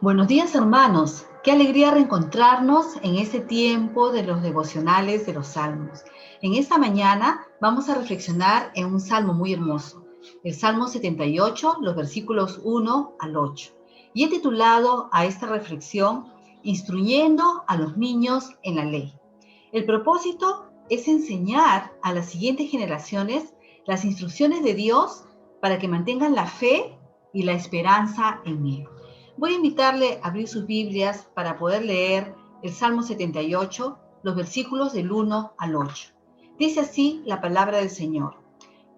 Buenos días, hermanos. Qué alegría reencontrarnos en este tiempo de los devocionales de los salmos. En esta mañana vamos a reflexionar en un salmo muy hermoso, el Salmo 78, los versículos 1 al 8. Y he titulado a esta reflexión, Instruyendo a los niños en la ley. El propósito es enseñar a las siguientes generaciones las instrucciones de Dios para que mantengan la fe y la esperanza en Él. Voy a invitarle a abrir sus Biblias para poder leer el Salmo 78, los versículos del 1 al 8. Dice así la palabra del Señor.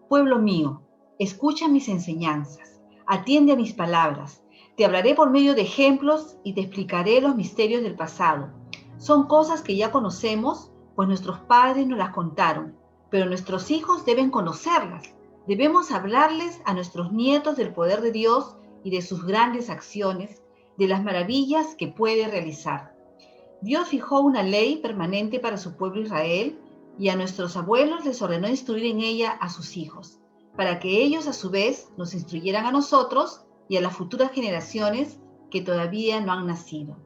Pueblo mío, escucha mis enseñanzas, atiende a mis palabras. Te hablaré por medio de ejemplos y te explicaré los misterios del pasado. Son cosas que ya conocemos, pues nuestros padres nos las contaron, pero nuestros hijos deben conocerlas. Debemos hablarles a nuestros nietos del poder de Dios y de sus grandes acciones, de las maravillas que puede realizar. Dios fijó una ley permanente para su pueblo Israel y a nuestros abuelos les ordenó instruir en ella a sus hijos, para que ellos a su vez nos instruyeran a nosotros y a las futuras generaciones que todavía no han nacido.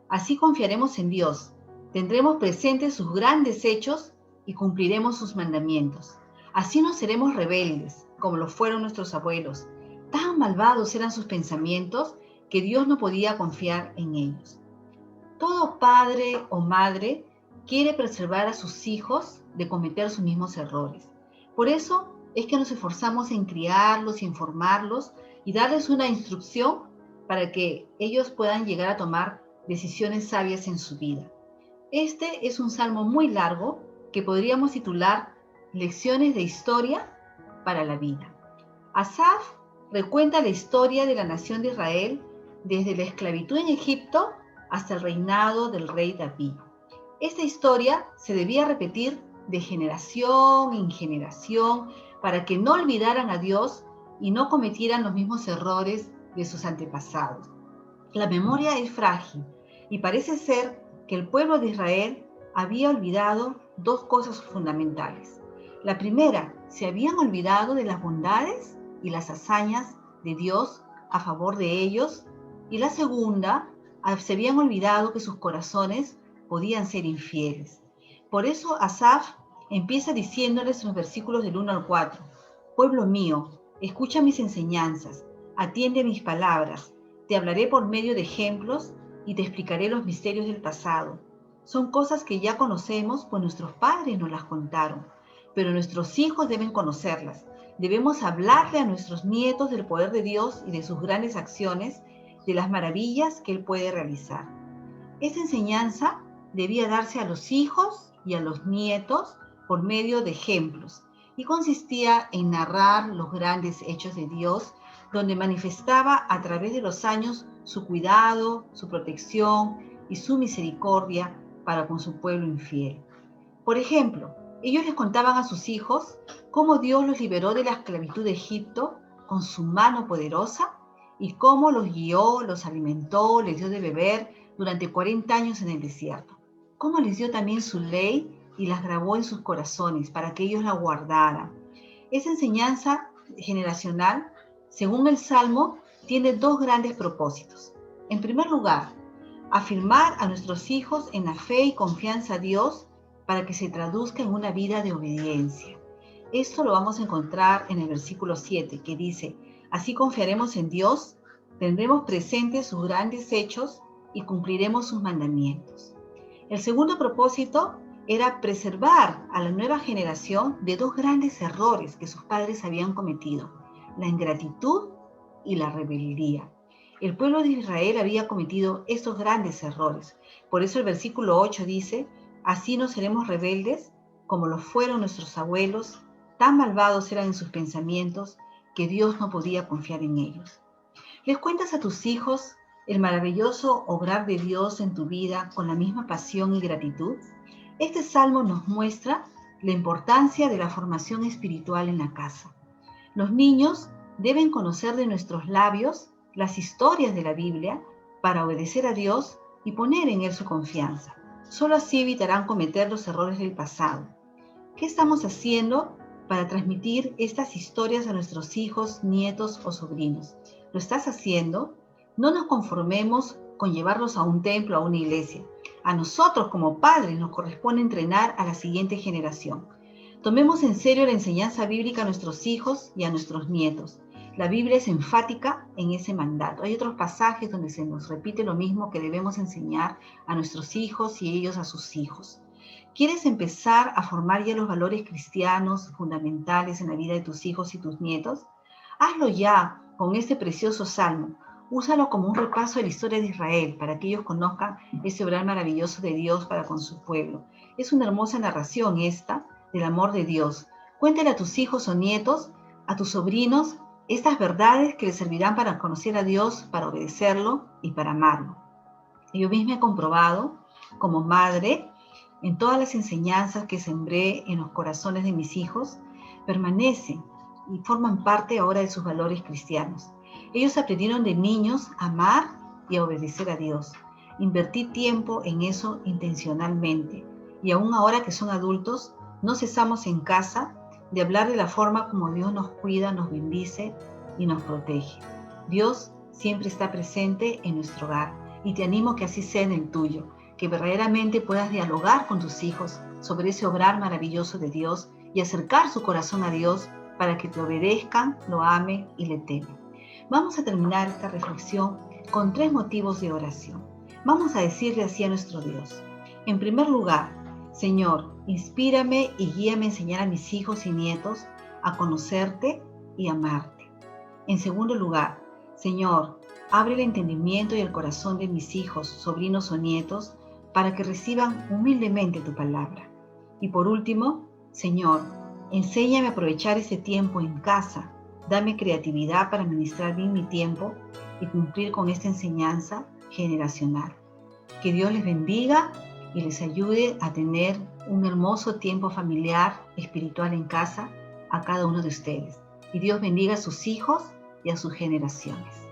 Así confiaremos en Dios, tendremos presentes sus grandes hechos y cumpliremos sus mandamientos. Así no seremos rebeldes, como lo fueron nuestros abuelos. Tan malvados eran sus pensamientos que Dios no podía confiar en ellos. Todo padre o madre quiere preservar a sus hijos de cometer sus mismos errores. Por eso es que nos esforzamos en criarlos y en formarlos y darles una instrucción para que ellos puedan llegar a tomar decisiones sabias en su vida. Este es un salmo muy largo que podríamos titular Lecciones de historia para la vida. Asaf recuenta la historia de la nación de Israel desde la esclavitud en Egipto hasta el reinado del rey David. Esta historia se debía repetir de generación en generación para que no olvidaran a Dios y no cometieran los mismos errores de sus antepasados. La memoria es frágil y parece ser que el pueblo de Israel había olvidado dos cosas fundamentales. La primera, se habían olvidado de las bondades y las hazañas de Dios a favor de ellos, y la segunda, se habían olvidado que sus corazones podían ser infieles. Por eso Asaf empieza diciéndoles en los versículos del 1 al 4, pueblo mío, escucha mis enseñanzas, atiende mis palabras, te hablaré por medio de ejemplos y te explicaré los misterios del pasado. Son cosas que ya conocemos, pues nuestros padres nos las contaron, pero nuestros hijos deben conocerlas. Debemos hablarle a nuestros nietos del poder de Dios y de sus grandes acciones, de las maravillas que Él puede realizar. Esa enseñanza debía darse a los hijos y a los nietos por medio de ejemplos y consistía en narrar los grandes hechos de Dios, donde manifestaba a través de los años su cuidado, su protección y su misericordia para con su pueblo infiel. Por ejemplo, ellos les contaban a sus hijos cómo Dios los liberó de la esclavitud de Egipto con su mano poderosa y cómo los guió, los alimentó, les dio de beber durante 40 años en el desierto. Cómo les dio también su ley y las grabó en sus corazones para que ellos la guardaran. Esa enseñanza generacional, según el Salmo, tiene dos grandes propósitos. En primer lugar, afirmar a nuestros hijos en la fe y confianza a Dios para que se traduzca en una vida de obediencia. Esto lo vamos a encontrar en el versículo 7, que dice, así confiaremos en Dios, tendremos presentes sus grandes hechos y cumpliremos sus mandamientos. El segundo propósito era preservar a la nueva generación de dos grandes errores que sus padres habían cometido, la ingratitud y la rebeldía. El pueblo de Israel había cometido estos grandes errores. Por eso el versículo 8 dice, así no seremos rebeldes como lo fueron nuestros abuelos, tan malvados eran en sus pensamientos que Dios no podía confiar en ellos. ¿Les cuentas a tus hijos el maravilloso obrar de Dios en tu vida con la misma pasión y gratitud? Este salmo nos muestra la importancia de la formación espiritual en la casa. Los niños deben conocer de nuestros labios las historias de la Biblia para obedecer a Dios y poner en Él su confianza. Solo así evitarán cometer los errores del pasado. ¿Qué estamos haciendo para transmitir estas historias a nuestros hijos, nietos o sobrinos. ¿Lo estás haciendo? No nos conformemos con llevarlos a un templo, a una iglesia. A nosotros como padres nos corresponde entrenar a la siguiente generación. Tomemos en serio la enseñanza bíblica a nuestros hijos y a nuestros nietos. La Biblia es enfática en ese mandato. Hay otros pasajes donde se nos repite lo mismo que debemos enseñar a nuestros hijos y ellos a sus hijos. ¿Quieres empezar a formar ya los valores cristianos fundamentales en la vida de tus hijos y tus nietos? Hazlo ya con este precioso salmo. Úsalo como un repaso de la historia de Israel para que ellos conozcan ese obrar maravilloso de Dios para con su pueblo. Es una hermosa narración esta del amor de Dios. Cuéntale a tus hijos o nietos, a tus sobrinos, estas verdades que les servirán para conocer a Dios, para obedecerlo y para amarlo. Yo misma he comprobado, como madre, en todas las enseñanzas que sembré en los corazones de mis hijos, permanecen y forman parte ahora de sus valores cristianos. Ellos aprendieron de niños a amar y a obedecer a Dios. Invertí tiempo en eso intencionalmente. Y aún ahora que son adultos, no cesamos en casa de hablar de la forma como Dios nos cuida, nos bendice y nos protege. Dios siempre está presente en nuestro hogar y te animo que así sea en el tuyo, que verdaderamente puedas dialogar con tus hijos sobre ese obrar maravilloso de Dios y acercar su corazón a Dios para que te obedezcan, lo amen y le temen. Vamos a terminar esta reflexión con 3 motivos de oración. Vamos a decirle así a nuestro Dios. En primer lugar, Señor, inspírame y guíame a enseñar a mis hijos y nietos a conocerte y amarte. En segundo lugar, Señor, abre el entendimiento y el corazón de mis hijos, sobrinos o nietos para que reciban humildemente tu palabra. Y por último, Señor, enséñame a aprovechar ese tiempo en casa. Dame creatividad para administrar bien mi tiempo y cumplir con esta enseñanza generacional. Que Dios les bendiga y les ayude a tener un hermoso tiempo familiar, espiritual en casa a cada uno de ustedes. Y Dios bendiga a sus hijos y a sus generaciones.